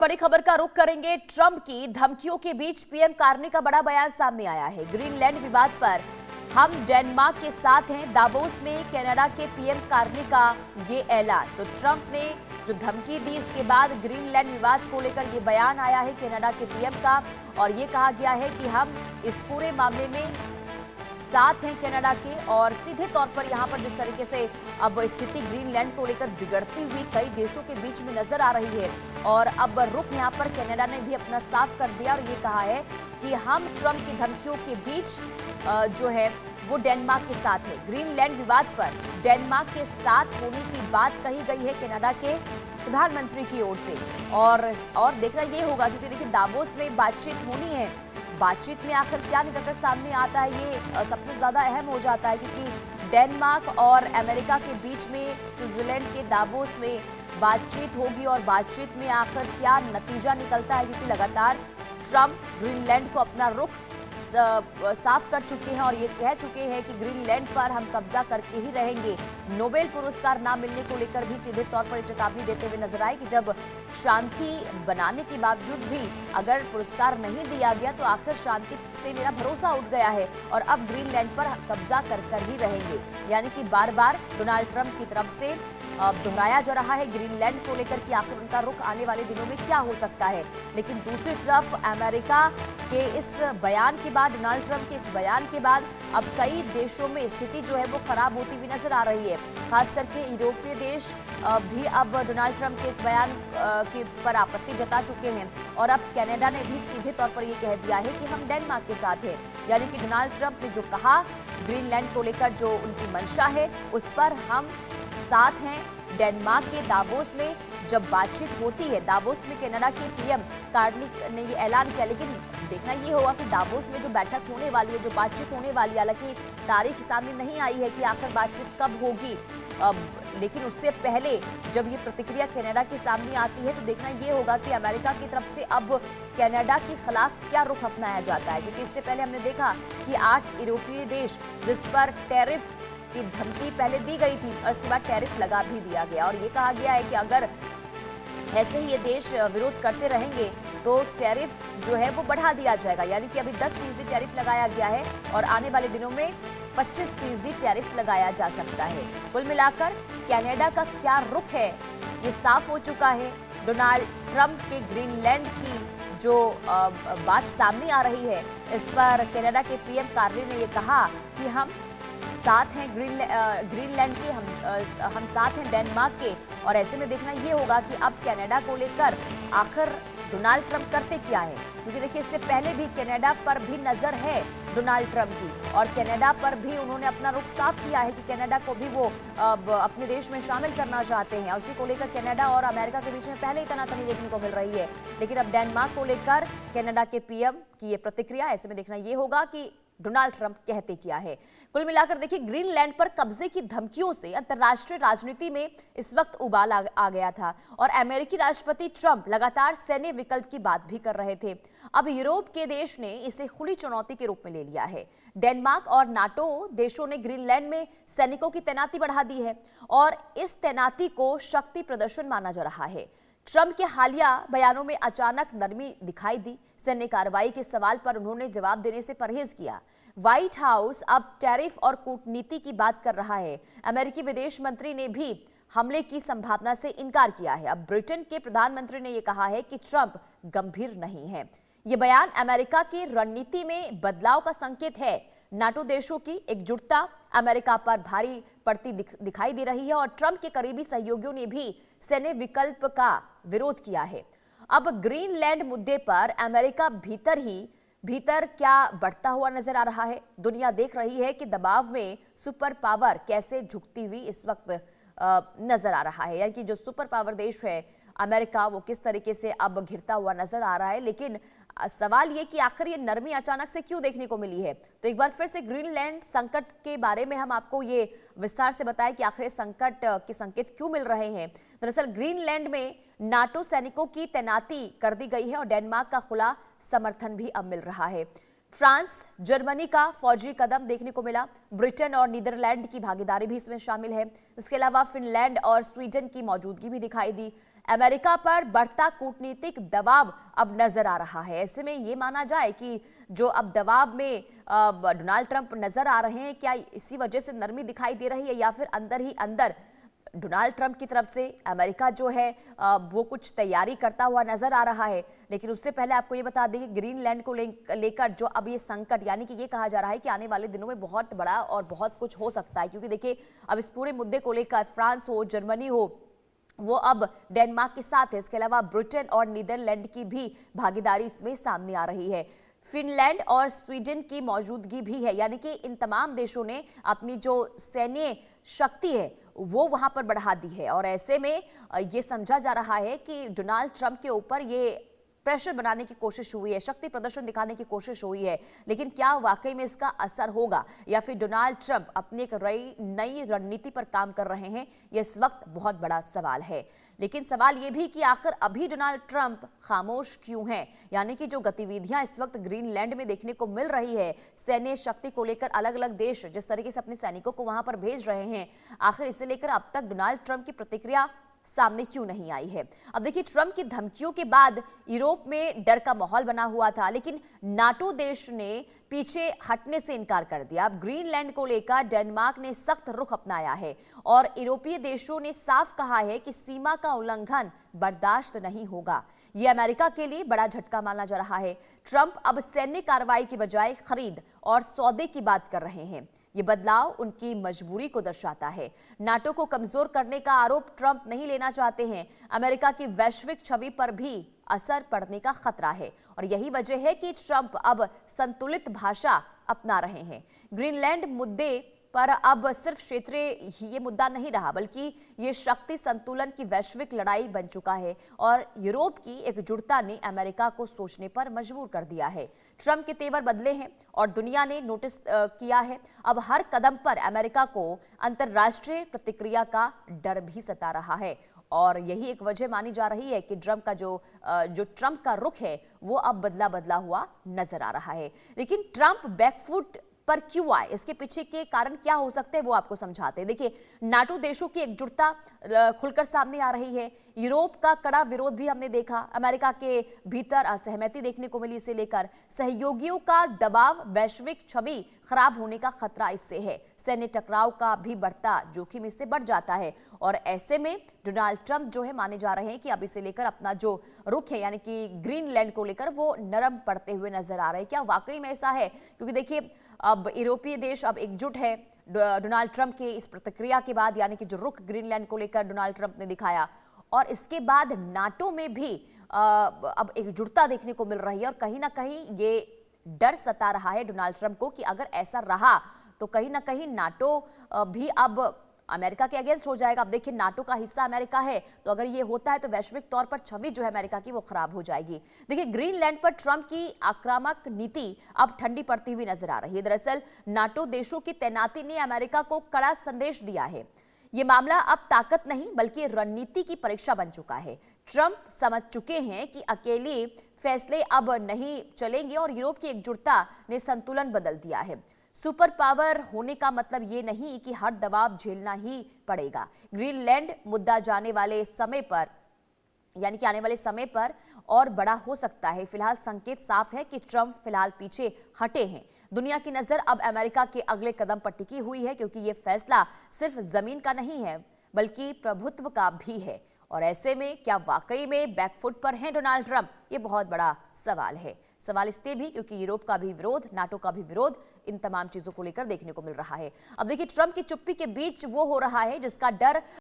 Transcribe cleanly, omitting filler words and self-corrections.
बड़ी खबर का रुख करेंगे। ट्रंप की धमकियों के बीच पीएम कार्नी का बड़ा बयान सामने आया है। ग्रीनलैंड विवाद पर हम डेनमार्क के साथ हैं, दावोस में कनाडा के पीएम कार्नी का ये ऐलान। तो ट्रंप ने जो धमकी दी, इसके बाद ग्रीनलैंड विवाद को लेकर ये बयान आया है कनाडा के पीएम का, और ये कहा गया है कि हम इस पूरे मामले में साथ हैं कनाडा के। और सीधे तौर पर यहाँ पर जिस तरीके से अब स्थिति ग्रीनलैंड को लेकर बिगड़ती हुई कई देशों के बीच में नजर आ रही है, और अब रुख यहाँ पर कनाडा ने भी अपना साफ कर दिया और ये कहा है कि हम ट्रंप की धमकियों के बीच जो है वो डेनमार्क के साथ है। ग्रीनलैंड विवाद पर डेनमार्क के साथ होने की बात कही गई है कनाडा के प्रधानमंत्री की ओर से। और देखना ये होगा, क्योंकि देखिए दावोस में बातचीत होनी है, बातचीत में आखिर क्या निकलकर सामने आता है ये सबसे ज्यादा अहम हो जाता है, क्योंकि डेनमार्क और अमेरिका के बीच में स्विट्जरलैंड के दावोस में बातचीत होगी और बातचीत में आखिर क्या नतीजा निकलता है, क्योंकि लगातार ट्रंप ग्रीनलैंड को अपना रुख साफ कर चुके हैं और ये कह चुके हैं कि ग्रीनलैंड पर हम कब्जा करके ही रहेंगे। नोबेल पुरस्कार ना मिलने को लेकर भी सीधे तौर पर चेतावनी देते हुए नजर आए कि जब शांति बनाने के बावजूद भी अगर पुरस्कार नहीं दिया गया तो आखिर शांति से मेरा भरोसा उठ गया है और अब ग्रीनलैंड पर कब्जा कर ही रहेंगे। यानी कि बार बार डोनाल्ड ट्रंप की तरफ से दोहराया जा रहा है ग्रीनलैंड को लेकर कि आखिर उनका रुख आने वाले दिनों में क्या हो सकता है। लेकिन दूसरी तरफ अमेरिका के इस बयान के बाद, डोनाल्ड ट्रंप के इस बयान के बाद अब कई देशों में स्थिति जो है वो खराब होती हुई नजर आ रही है। खास करके यूरोपीय देश भी अब डोनाल्ड ट्रंप के इस बयान के पर आपत्ति जता चुके हैं और अब कनाडा ने भी सीधे तौर पर यह कह दिया है कि हम डेनमार्क के साथ हैं। यानी कि डोनाल्ड ट्रंप ने जो कहा ग्रीनलैंड को लेकर जो उनकी मंशा है उस पर हम साथ हैं। डेनमार्क के दावोस में जब बातचीत होती है, दावोस में कनाडा के पीएम कार्नी ने ये ऐलान किया, लेकिन देखना ये होगा कि दावोस में जो बैठक होने वाली है, जो बातचीत होने वाली है, हालांकि तारीख सामने नहीं आई है कि आखिर बातचीत कब होगी, लेकिन उससे पहले जब ये प्रतिक्रिया कनाडा के सामने आती है तो देखना ये होगा कि अमेरिका की तरफ से अब कनाडा के खिलाफ क्या रुख अपनाया जाता है। क्योंकि इससे पहले हमने देखा कि 8 यूरोपीय देश जिस पर टैरिफ की धमकी पहले दी गई थी और इसके बाद टैरिफ लगा भी दिया गया और ये कहा गया है कि अगर ऐसे ही ये देश विरोध करते रहेंगे तो टैरिफ जो है वो बढ़ा दिया जाएगा। यानी कि अभी 10% टैरिफ लगाया गया है और आने वाले दिनों में 25% टैरिफ लगाया जा सकता है। कुल मिलाकर कनाडा का क्या रुख है ये साफ हो चुका है। डोनाल्ड ट्रंप के ग्रीनलैंड की जो बात सामने आ रही है, इस पर कनाडा के पीएम कार्नी ने ये कहा कि हम साथ हैं ग्रीनलैंड के, हम साथ हैं डेनमार्क के। और ऐसे में देखना ये होगा कि अब कनाडा को लेकर आखिर डोनाल्ड ट्रंप करते क्या है, क्योंकि देखिए इससे पहले भी कनाडा पर भी नजर है डोनाल्ड ट्रंप की और कनाडा पर भी उन्होंने अपना रुख साफ किया है कि कनाडा को भी वो अपने देश में शामिल करना चाहते हैं। उसी को लेकर कनाडा और अमेरिका के बीच में पहले ही तनातनी देखने को मिल रही है, लेकिन अब डेनमार्क को लेकर कनाडा के पीएम की ये प्रतिक्रिया, ऐसे में देखना ये होगा कि डोनाल्ड ट्रंप कहते क्या है। कुल मिलाकर देखिए ग्रीनलैंड पर कब्जे की धमकियों से अंतर्राष्ट्रीय राजनीति में इस वक्त उबाल आ गया था और अमेरिकी राष्ट्रपति ट्रंप लगातार सैन्य विकल्प की बात भी कर रहे थे। अब यूरोप के देश ने इसे खुली चुनौती के रूप में ले लिया है। डेनमार्क और नाटो देशों ने ग्रीनलैंड में सैनिकों की तैनाती बढ़ा दी है और इस तैनाती को शक्ति प्रदर्शन माना जा रहा है। ट्रंप के हालिया बयानों में अचानक नरमी दिखाई दी। सैन्य कार्रवाई के सवाल पर उन्होंने जवाब देने से परहेज किया। व्हाइट हाउस अब टैरिफ और कूटनीति की बात कर रहा है। अमेरिकी विदेश मंत्री ने भी हमले की संभावना से इनकार किया है। अब ब्रिटेन के प्रधानमंत्री ने यह कहा है कि ट्रंप गंभीर नहीं है। यह बयान अमेरिका की रणनीति में बदलाव का संकेत है। नाटो देशों की एकजुटता अमेरिका पर भारी पड़ती दिखाई दे रही है और ट्रंप के करीबी सहयोगियों ने भी सैन्य विकल्प का विरोध किया है। अब ग्रीनलैंड मुद्दे पर अमेरिका भीतर क्या बढ़ता हुआ नजर आ रहा है। दुनिया देख रही है कि दबाव में सुपर पावर कैसे झुकती हुई इस वक्त नजर आ रहा है। यानी कि जो सुपर पावर देश है अमेरिका, वो किस तरीके से अब घिरता हुआ नजर आ रहा है। लेकिन सवाल ये कि आखिर ये नरमी अचानक से क्यों देखने को मिली है। तो एक बार फिर से ग्रीनलैंड संकट के बारे में हम आपको ये विस्तार से बताएं कि आखिर संकट के संकेत क्यों मिल रहे हैं। दरअसल ग्रीनलैंड में नाटो सैनिकों की तैनाती कर दी गई है और डेनमार्क का खुला समर्थन भी अब मिल रहा है। फ्रांस, जर्मनी का फौजी कदम देखने को मिला। ब्रिटेन और नीदरलैंड की भागीदारी भी इसमें शामिल है। इसके अलावा फिनलैंड और स्वीडन की मौजूदगी भी दिखाई दी। अमेरिका पर बढ़ता कूटनीतिक दबाव अब नजर आ रहा है। ऐसे में ये माना जाए कि जो अब दबाव में डोनाल्ड ट्रंप नजर आ रहे हैं, क्या इसी वजह से नरमी दिखाई दे रही है या फिर अंदर ही अंदर डोनाल्ड ट्रंप की तरफ से अमेरिका जो है वो कुछ तैयारी करता हुआ नजर आ रहा है। लेकिन उससे पहले आपको ये बता दें कि ग्रीनलैंड को लेकर जो अब ये संकट, यानी कि ये कहा जा रहा है कि आने वाले दिनों में बहुत बड़ा और बहुत कुछ हो सकता है, क्योंकि देखिए अब इस पूरे मुद्दे को लेकर फ्रांस हो, जर्मनी हो, वो अब डेनमार्क के साथ है। इसके अलावा ब्रिटेन और नीदरलैंड की भी भागीदारी इसमें सामने आ रही है। फिनलैंड और स्वीडन की मौजूदगी भी है, यानी कि इन तमाम देशों ने अपनी जो सैन्य शक्ति है वो वहां पर बढ़ा दी है। और ऐसे में ये समझा जा रहा है कि डोनाल्ड ट्रंप के ऊपर ये प्रेशर बनाने की कोशिश हुई है, शक्ति प्रदर्शन दिखाने की कोशिश हुई है। लेकिन क्या वाकई में इसका असर होगा या फिर डोनाल्ड ट्रंप अपनी एक नई रणनीति पर काम कर रहे हैं, ये इस वक्त बहुत बड़ा सवाल है। लेकिन सवाल ये भी कि आखिर अभी डोनाल्ड ट्रंप खामोश क्यों हैं, यानी कि जो गतिविधियां इस वक्त ग्रीनलैंड में देखने को मिल रही है, सैन्य शक्ति को लेकर अलग अलग देश जिस तरीके से अपने सैनिकों को वहां पर भेज रहे हैं, आखिर इसे लेकर अब तक डोनाल्ड ट्रंप की प्रतिक्रिया सामने क्यों नहीं आई है। अब देखिए, ट्रंप की धमकियों के बाद यूरोप में डर का माहौल बना हुआ था, लेकिन नाटो देश ने पीछे हटने से इनकार कर दिया। अब ग्रीनलैंड को लेकर डेनमार्क ने सख्त रुख अपनाया है और यूरोपीय देशों ने साफ कहा है कि सीमा का उल्लंघन बर्दाश्त नहीं होगा। यह अमेरिका के लिए बड़ा झटका माना जा रहा है। ट्रंप अब सैन्य कार्रवाई की बजाय खरीद और सौदे की बात कर रहे हैं। ये बदलाव उनकी मजबूरी को दर्शाता है। नाटो को कमजोर करने का आरोप ट्रंप नहीं लेना चाहते हैं। अमेरिका की वैश्विक छवि पर भी असर पड़ने का खतरा है और यही वजह है कि ट्रंप अब संतुलित भाषा अपना रहे हैं। ग्रीनलैंड मुद्दे पर अब सिर्फ क्षेत्रीय ये मुद्दा नहीं रहा, बल्कि ये शक्ति संतुलन की वैश्विक लड़ाई बन चुका है और यूरोप की एकजुटता ने अमेरिका को सोचने पर मजबूर कर दिया है। ट्रंप के तेवर बदले हैं और दुनिया ने नोटिस किया है। अब हर कदम पर अमेरिका को अंतर्राष्ट्रीय प्रतिक्रिया का डर भी सता रहा है और यही एक वजह मानी जा रही है कि ट्रंप का जो ट्रंप का रुख है वो अब बदला बदला हुआ नजर आ रहा है। लेकिन ट्रंप बैकफुट पर क्यों आए, इसके पीछे के कारण क्या हो सकते हैं वो आपको समझाते हैं। देखिए, नाटो देशों की एकजुटता खुलकर सामने आ रही है। यूरोप का कड़ा विरोध भी हमने देखा, अमेरिका के भीतर असहमति देखने को मिली। इसे लेकर सहयोगियों का दबाव, वैश्विक छवि खराब होने का खतरा इससे है। सैन्य टकराव का भी बढ़ता जोखिम इससे बढ़ जाता है और ऐसे में डोनाल्ड ट्रंप जो है माने जा रहे हैं कि अब इसे लेकर अपना जो रुख है, यानी कि ग्रीनलैंड को लेकर, वो नरम पड़ते हुए नजर आ रहे हैं। क्या वाकई में ऐसा है? क्योंकि देखिए, अब यूरोपीय देश अब एकजुट है डोनाल्ड ट्रंप के इस प्रतिक्रिया के बाद, यानी कि जो रुख ग्रीनलैंड को लेकर डोनाल्ड ट्रंप ने दिखाया, और इसके बाद नाटो में भी अब एकजुटता देखने को मिल रही है और कहीं ना कहीं ये डर सता रहा है डोनाल्ड ट्रंप को कि अगर ऐसा रहा तो कहीं ना कहीं नाटो भी अब अमेरिका के अगेंस्ट हो जाएगा। अब देखिए, नाटो का हिस्सा अमेरिका है, तो अगर ये होता है तो वैश्विक तौर पर छवि जो है अमेरिका की वो खराब हो जाएगी। देखिए, ग्रीनलैंड पर ट्रंप की आक्रामक नीति अब ठंडी पड़ती हुई नजर आ रही है। दरअसल नाटो देशों की तैनाती ने अमेरिका को कड़ा संदेश दिया है। ये मामला अब ताकत नहीं बल्कि रणनीति की परीक्षा बन चुका है। ट्रंप समझ चुके हैं कि अकेले फैसले अब नहीं चलेंगे और यूरोप की एकजुटता ने संतुलन बदल दिया है। सुपर पावर होने का मतलब ये नहीं कि हर दबाव झेलना ही पड़ेगा। ग्रीनलैंड मुद्दा जाने वाले समय पर, यानी कि आने वाले समय पर और बड़ा हो सकता है। फिलहाल संकेत साफ है कि ट्रंप फिलहाल पीछे हटे हैं। दुनिया की नजर अब अमेरिका के अगले कदम पर टिकी हुई है, क्योंकि यह फैसला सिर्फ जमीन का नहीं है बल्कि प्रभुत्व का भी है। और ऐसे में क्या वाकई में बैकफुट पर हैं डोनाल्ड ट्रंप? ये बहुत बड़ा सवाल है। सवाल इसलिए भी क्योंकि यूरोप का भी विरोध, नाटो का भी विरोध, इन तमाम चीजों को लेकर देखने को मिल रहा है। अब देखिए, ट्रंप की चुप्पी के बीच वो हो रहा है जिसका डर